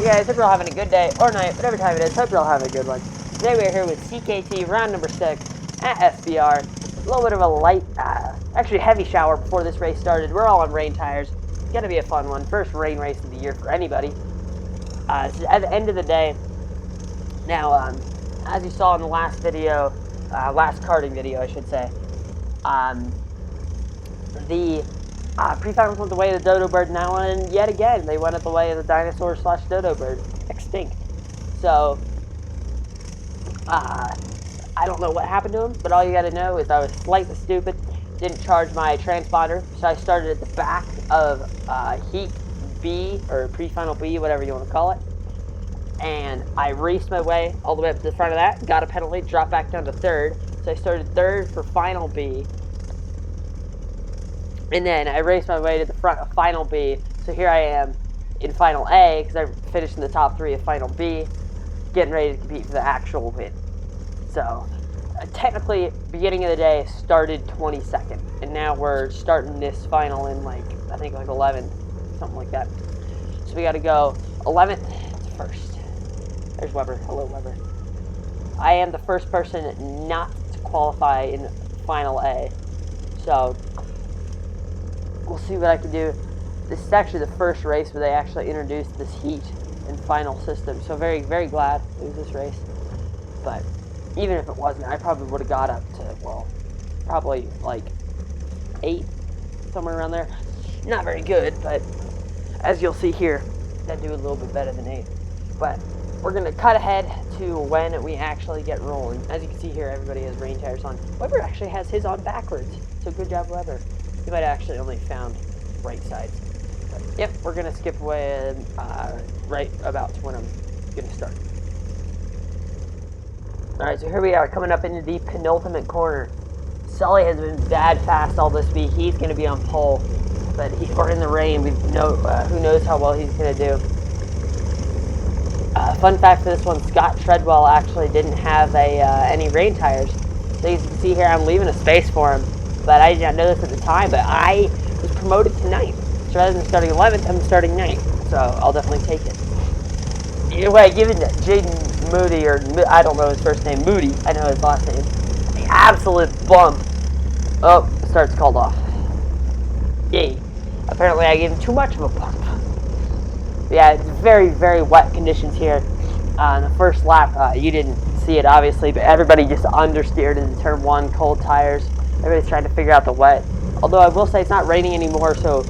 guys, hope you're all having a good day or night, whatever time it is. Hope you're all having a good one. Today we're here with CKT round number 6 at SBR. A little bit of a light, actually heavy shower before this race started. We're all on rain tires. It's gonna be a fun one. First rain race of the year for anybody. At the end of the day. Now, as you saw in the last video, last karting video, I should say, the pre-finals went the way of the dodo bird now, and yet again, they went at the way of the dinosaur / dodo bird, extinct. So, I don't know what happened to him, but all you gotta know is I was slightly stupid, didn't charge my transponder, so I started at the back of heat B, or pre-final B, whatever you want to call it, and I raced my way all the way up to the front of that, got a penalty, dropped back down to third, so I started third for final B, and then I raced my way to the front of final B, so here I am in final A, because I finished in the top 3 of final B, getting ready to compete for the actual win. So, technically, beginning of the day started 22nd, and now we're starting this final in I think 11th, something like that. So we got to go 11th to 1st. There's Weber. Hello, Weber. I am the first person not to qualify in final A, so we'll see what I can do. This is actually the first race where they actually introduced this heat and final system, so very, very glad it was this race. But even if it wasn't, I probably would have got up to, well, probably 8, somewhere around there. Not very good, but as you'll see here, I do a little bit better than 8. But we're going to cut ahead to when we actually get rolling. As you can see here, everybody has rain tires on. Weber actually has his on backwards, so good job, Weber. You might have actually only found right sides. But yep, we're going to skip away right about to when I'm going to start. Alright, so here we are, coming up into the penultimate corner. Sully has been bad fast all this week. He's going to be on pole, but or in the rain. Who knows how well he's going to do. Fun fact for this one, Scott Treadwell actually didn't have any rain tires. So you can see here, I'm leaving a space for him, but I did not know this at the time, but I was promoted to 9th. So rather than starting 11th, I'm starting 9th. So I'll definitely take it. Either way, given Jaden Moody, or I don't know his first name, Moody, I know his last name, the absolute bump. Oh, start's called off. Yay. Apparently I gave him too much of a bump. Yeah, it's very, very wet conditions here. In the first lap, you didn't see it obviously, but everybody just understeered into turn 1, cold tires. Everybody's trying to figure out the wet. Although I will say it's not raining anymore, so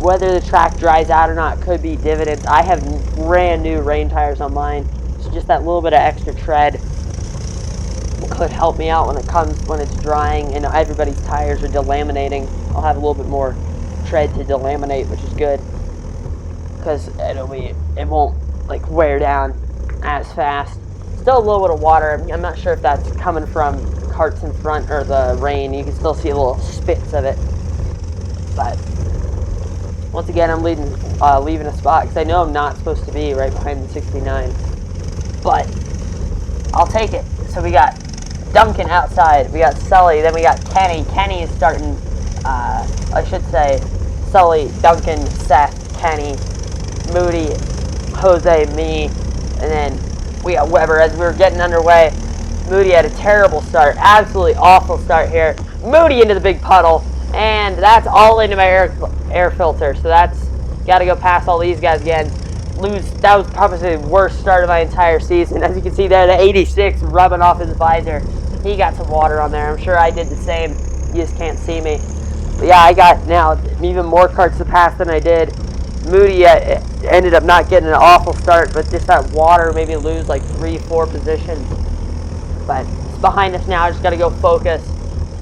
whether the track dries out or not could be dividends. I have brand new rain tires on mine, so just that little bit of extra tread could help me out when it's drying and everybody's tires are delaminating. I'll have a little bit more tread to delaminate, which is good, because it won't wear down as fast. Still a little bit of water. I'm not sure if that's coming from carts in front or the rain. You can still see little spits of it, but once again, I'm leaving a spot because I know I'm not supposed to be right behind the 69, but I'll take it. So we got Duncan outside, we got Sully, then we got Kenny. Kenny is starting, I should say, Sully, Duncan, Seth, Kenny, Moody, Jose, me, and then we got Weber. As we were getting underway, Moody had a terrible start, absolutely awful start here. Moody into the big puddle, and that's all into my air filter, so that's got to go past all these guys again. That was probably the worst start of my entire season. As you can see there, the 86 rubbing off his visor. He got some water on there. I'm sure I did the same. You just can't see me. But yeah, I got now even more carts to pass than I did. Moody ended up not getting an awful start, but just that water made me lose 3-4 positions. But it's behind us now. I just got to go focus.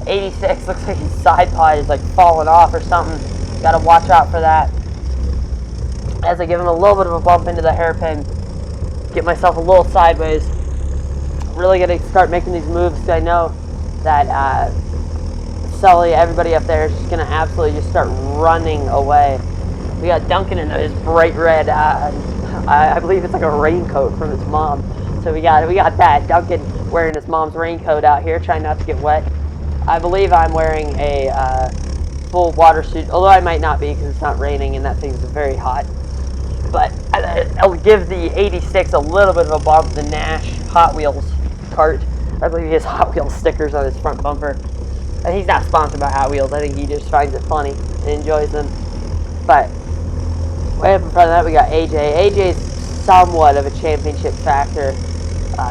86 looks like his side pod is falling off or something. Got to watch out for that. As I give him a little bit of a bump into the hairpin, get myself a little sideways. Really going to start making these moves because I know that Sully, everybody up there is just going to absolutely just start running away. We got Duncan in his bright red, I believe it's like a raincoat from his mom. So we got that. Duncan wearing his mom's raincoat out here, trying not to get wet. I believe I'm wearing a full water suit, although I might not be because it's not raining and that thing's very hot. But I'll give the 86 a little bit of a bump. The Nash Hot Wheels cart. I believe he has Hot Wheels stickers on his front bumper. And he's not sponsored by Hot Wheels. I think he just finds it funny and enjoys them. But way up in front of that, we got AJ. AJ's somewhat of a championship factor.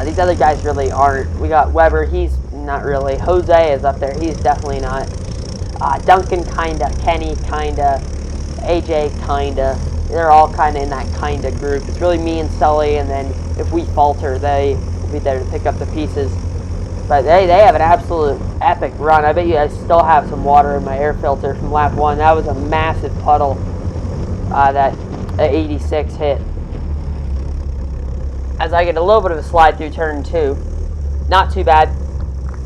These other guys really aren't. We got Weber. He's not really. Jose is up there. He's definitely not. Duncan, kinda. Kenny, kinda. AJ, kinda. They're all kind of in that kind of group. It's really me and Sully, and then if we falter, they will be there to pick up the pieces. But they have an absolute epic run. I bet you guys still have some water in my air filter from lap 1. That was a massive puddle that 86 hit. As I get a little bit of a slide through turn 2. Not too bad.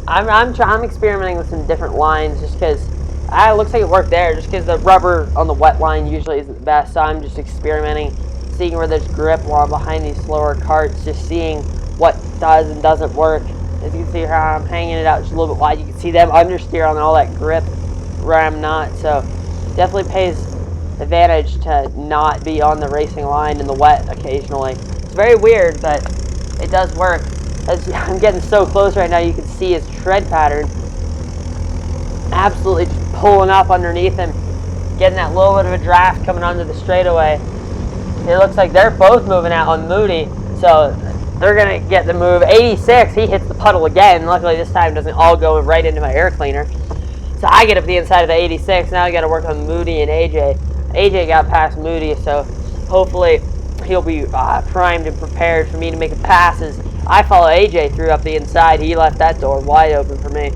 I'm experimenting with some different lines just because it looks like it worked there, just because the rubber on the wet line usually isn't the best. So I'm just experimenting, seeing where there's grip while I'm behind these slower carts, just seeing what does and doesn't work. As you can see how I'm hanging it out just a little bit wide, you can see them understeer on all that grip where I'm not. So definitely pays advantage to not be on the racing line in the wet occasionally. It's very weird, but it does work. As I'm getting so close right now, you can see his tread pattern. Absolutely just pulling up underneath him, getting that little bit of a draft coming onto the straightaway. It looks like they're both moving out on Moody, so they're going to get the move. 86, he hits the puddle again. Luckily this time it doesn't all go right into my air cleaner. So I get up the inside of the 86. Now I got to work on Moody and AJ. AJ got past Moody, so hopefully he'll be primed and prepared for me to make a pass. As I follow AJ through up the inside. He left that door wide open for me.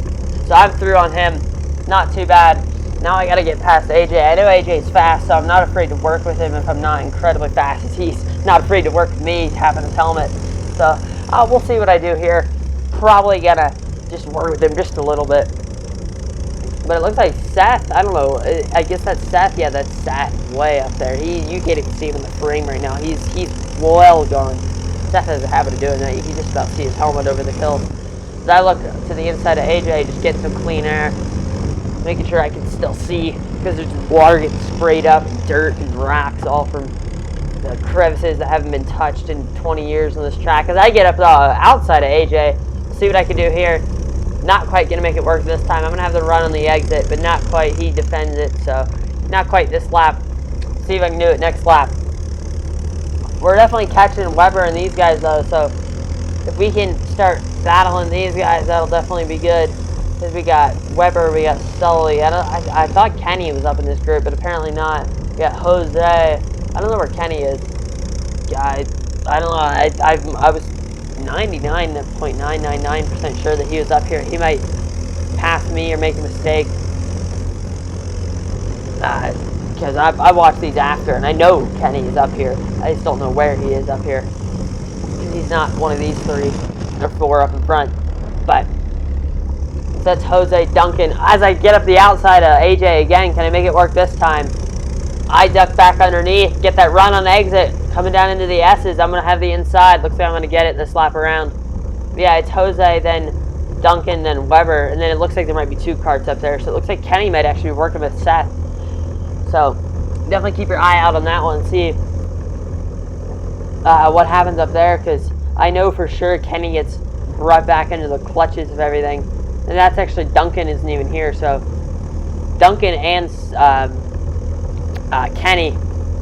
So I'm through on him. Not too bad. Now I got to get past AJ. I know AJ's fast, so I'm not afraid to work with him if I'm not incredibly fast, as he's not afraid to work with me having his helmet. So we'll see what I do here. Probably going to just work with him just a little bit. But it looks like Seth, I don't know, I guess that's Seth. Yeah, that's Seth way up there. You can't even see him in the frame right now. He's well gone. Seth has a habit of doing that. You can just about see his helmet over the hill. As I look to the inside of AJ, just getting some clean air, making sure I can still see, because there's just water getting sprayed up, dirt and rocks all from the crevices that haven't been touched in 20 years on this track. As I get up the outside of AJ, see what I can do here. Not quite going to make it work this time. I'm going to have the run on the exit, but not quite. He defends it, so not quite this lap. See if I can do it next lap. We're definitely catching Weber and these guys, though, so if we can start battling these guys, that'll definitely be good. Because we got Weber, we got Sully. I thought Kenny was up in this group, but apparently not. We got Jose. I don't know where Kenny is. I don't know. I was 99.999% sure that he was up here. He might pass me or make a mistake. Because I watched these after, and I know Kenny is up here. I just don't know where he is up here. He's not one of these 3 or 4 up in front. But that's Jose, Duncan. As I get up the outside of AJ again, can I make it work this time? I duck back underneath, get that run on the exit, coming down into the S's. I'm going to have the inside. Looks like I'm going to get it this lap around. Yeah, it's Jose, then Duncan, then Weber, and then it looks like there might be 2 carts up there. So it looks like Kenny might actually be working with Seth. So definitely keep your eye out on that one. See what happens up there, because I know for sure Kenny gets brought back into the clutches of everything. And that's actually Duncan isn't even here. So Duncan and Kenny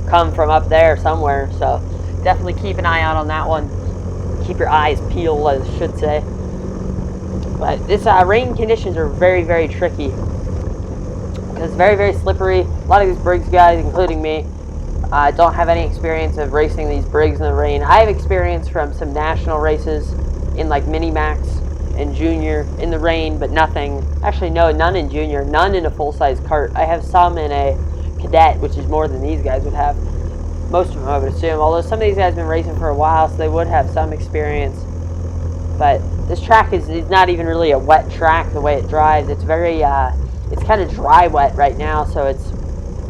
come from up there somewhere, so definitely keep an eye out on that one. Keep your eyes peeled, I should say. But this rain conditions are very, very tricky, because it's very, very slippery. A lot of these Briggs guys, including me, don't have any experience of racing these Briggs in the rain. I have experience from some national races in like Mini-Max and Junior in the rain, but nothing. Actually, no, none in Junior, none in a full-size kart. I have some in a Cadet, which is more than these guys would have. Most of them, I would assume. Although some of these guys have been racing for a while, so they would have some experience. But this track is not even really a wet track the way it drives. It's very, it's kind of dry wet right now, so it's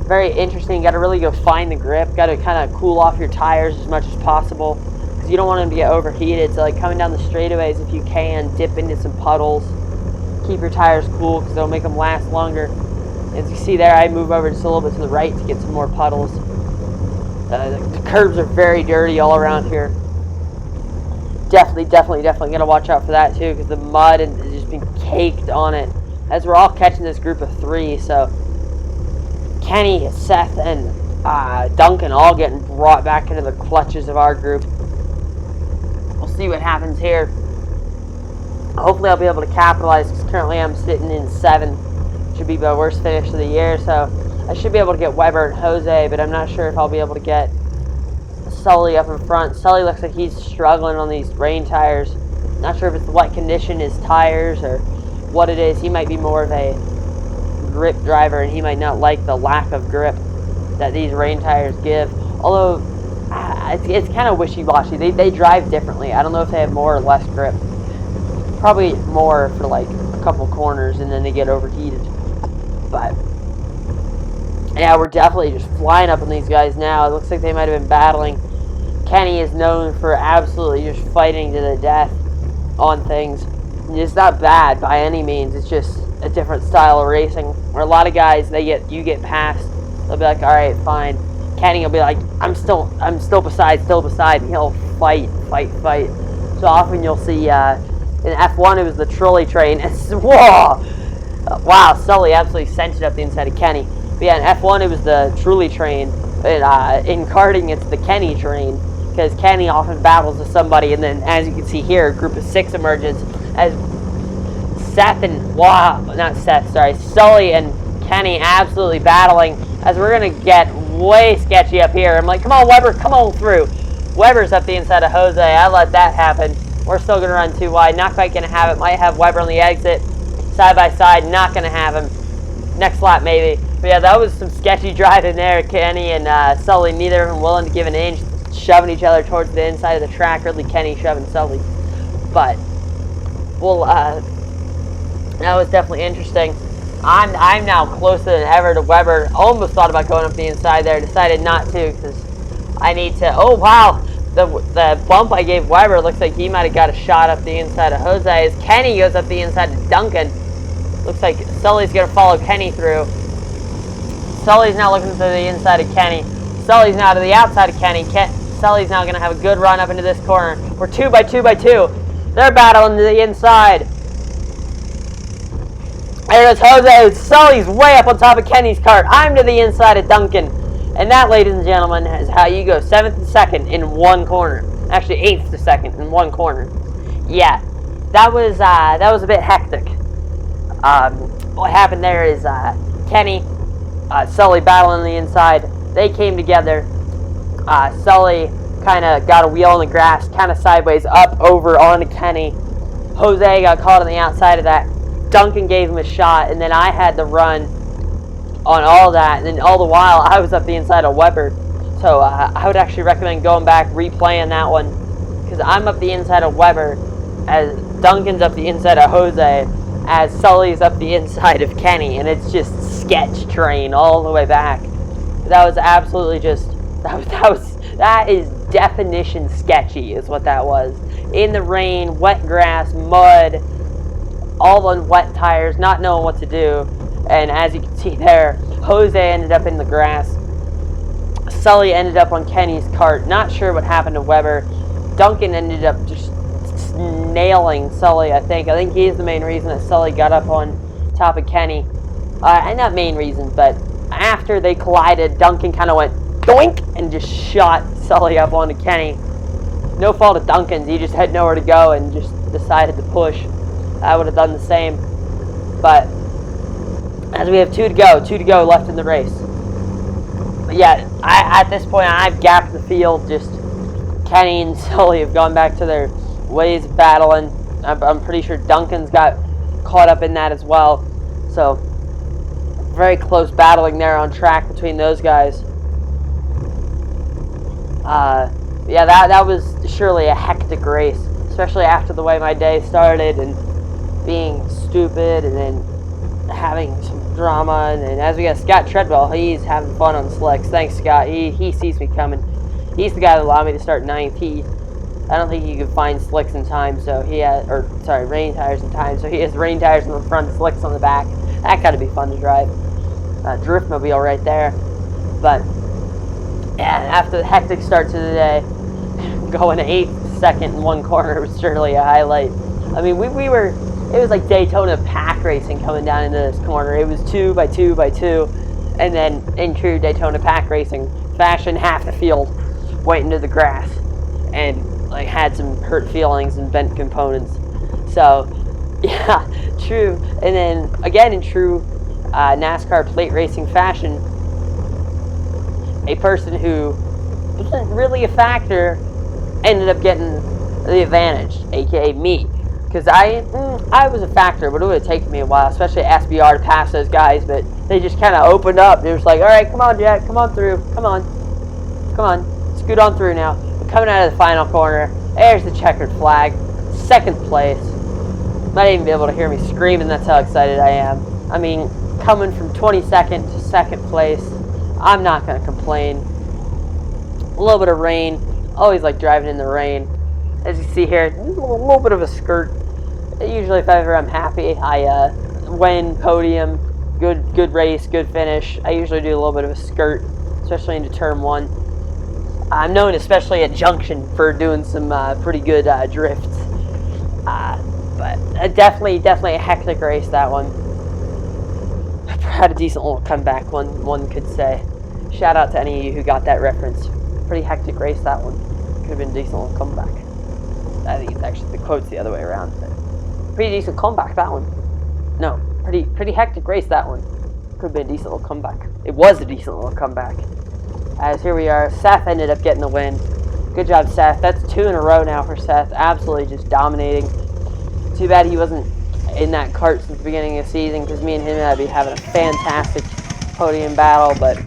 very interesting. You got to really go find the grip. Got to kind of cool off your tires as much as possible, because you don't want them to get overheated. So like coming down the straightaways, if you can, dip into some puddles. Keep your tires cool, because they'll make them last longer. As you see there, I move over just a little bit to the right to get some more puddles. The curbs are very dirty all around here. Definitely gonna watch out for that too, because the mud has just been caked on it. As we're all catching this group of 3, so Kenny, Seth, and Duncan all getting brought back into the clutches of our group. We'll see what happens here. Hopefully I'll be able to capitalize, because currently I'm sitting in 7th. Should be my worst finish of the year, so I should be able to get Weber and Jose, but I'm not sure if I'll be able to get Sully up in front. Sully looks like he's struggling on these rain tires. Not sure if it's what condition his tires or what it is. He might be more of a grip driver, and he might not like the lack of grip that these rain tires give. Although it's kind of wishy-washy. They drive differently. I don't know if they have more or less grip. Probably more for like a couple corners, and then they get overheated. But yeah, we're definitely just flying up on these guys now. It looks like they might have been battling. Kenny is known for absolutely just fighting to the death on things. It's not bad by any means. It's just a different style of racing. Where a lot of guys, you get past, they'll be like, all right, fine. Kenny will be like, I'm still beside, and he'll fight. So often you'll see in F1 it was the trolley train. Whoa! Wow, Sully absolutely sent it up the inside of Kenny. But yeah, in F1 it was the trolley train. In karting it's the Kenny train, because Kenny often battles with somebody, and then as you can see here, a group of 6 emerges as Sully and Kenny absolutely battling, as we're going to get way sketchy up here. I'm like, come on, Weber, come on through. Weber's up the inside of Jose. I let that happen. We're still going to run too wide. Not quite going to have it. Might have Weber on the exit. Side by side. Not going to have him. Next lap, maybe. But yeah, that was some sketchy driving there. Kenny and Sully, neither of them willing to give an inch. Shoving each other towards the inside of the track. Really, Kenny shoving Sully. But, well, that was definitely interesting. I'm now closer than ever to Weber. Almost thought about going up the inside there. Decided not to, because I need to. Oh, wow. The bump I gave Weber looks like he might have got a shot up the inside of Jose. As Kenny goes up the inside of Duncan. Looks like Sully's going to follow Kenny through. Sully's now looking to the inside of Kenny. Sully's now to the outside of Kenny. Sully's now going to have a good run up into this corner. We're 2 by 2 by 2. They're battling to the inside. There goes Jose. Sully's way up on top of Kenny's cart. I'm to the inside of Duncan. And that, ladies and gentlemen, is how you go 7th to 2nd in one corner. Actually, 8th to 2nd in one corner. Yeah, that was a bit hectic. What happened there is Kenny, Sully battling the inside. They came together. Sully kind of got a wheel in the grass, kind of sideways up over onto Kenny. Jose got caught on the outside of that. Duncan gave him a shot, and then I had the run on all that, and then all the while I was up the inside of Weber. So I would actually recommend going back, replaying that one, because I'm up the inside of Weber, as Duncan's up the inside of Jose, as Sully's up the inside of Kenny, and it's just sketch train all the way back. That was absolutely just, that is definition sketchy is what that was. In the rain, wet grass, mud, all on wet tires, not knowing what to do. And as you can see there, Jose ended up in the grass. Sully ended up on Kenny's cart. Not sure what happened to Weber. Duncan ended up just nailing Sully, I think. I think he's the main reason that Sully got up on top of Kenny. And not main reason, but after they collided, Duncan kind of went doink and just shot Sully up onto Kenny. No fault of Duncan's. He just had nowhere to go and just decided to push. I would have done the same. But as we have 2 to go left in the race. But yeah, at this point, I've gapped the field. Just Kenny and Sully have gone back to their ways of battling. I'm pretty sure Duncan's got caught up in that as well. So, very close battling there on track between those guys. Yeah, that was surely a hectic race, especially after the way my day started and being stupid and then having some drama. And then as we got Scott Treadwell, he's having fun on slicks. Thanks, Scott. He sees me coming. He's the guy that allowed me to start 9th. I don't think he could find slicks in time, so he had, rain tires in time, so he has rain tires in the front, slicks on the back. That gotta be fun to drive. Driftmobile right there. But Yeah, after the hectic start to the day, going 8th, second in one corner was certainly a highlight. I mean, we were, it was like Daytona pack racing coming down into this corner. It was 2 by 2 by 2, and then in true Daytona pack racing fashion, half the field went into the grass and like had some hurt feelings and bent components. So, yeah, true. And then again, in true NASCAR plate racing fashion, a person who wasn't really a factor ended up getting the advantage, aka me, because I was a factor, but it would have taken me a while, especially SBR, to pass those guys. But they just kind of opened up. They was like, "All right, come on, Jack, come on through, come on, scoot on through now." But coming out of the final corner, there's the checkered flag, second place. Might even be able to hear me screaming. That's how excited I am. I mean, coming from 22nd to second place, I'm not gonna complain. A little bit of rain. Always like driving in the rain. As you see here, a little bit of a skirt. Usually if ever I'm happy, I win, podium, good race, good finish. I usually do a little bit of a skirt, especially into turn 1. I'm known especially at Junction for doing some pretty good drifts. But definitely a hectic race, that one. Had a decent little comeback, one could say. Shout out to any of you who got that reference. Pretty hectic race, that one. Could have been a decent little comeback. I think it's actually, the quote's the other way around. But pretty decent comeback, that one. No, pretty hectic race, that one. Could have been a decent little comeback. It was a decent little comeback. As here we are, Seth ended up getting the win. Good job, Seth. That's 2 in a row now for Seth. Absolutely just dominating. Too bad he wasn't in that cart since the beginning of the season, because me and him would be having a fantastic podium battle. But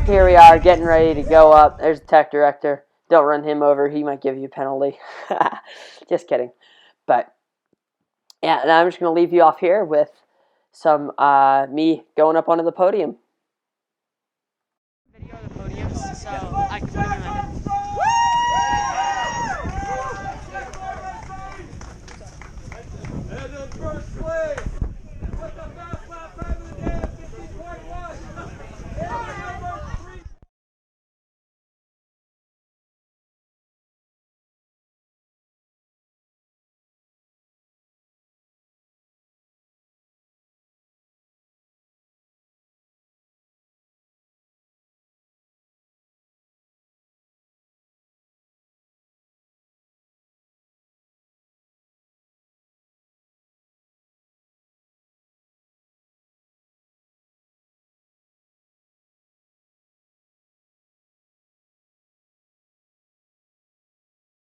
here we are, getting ready to go up. There's the tech director. Don't run him over. He might give you a penalty. Just kidding. But yeah, now I'm just going to leave you off here with some me going up onto the podium.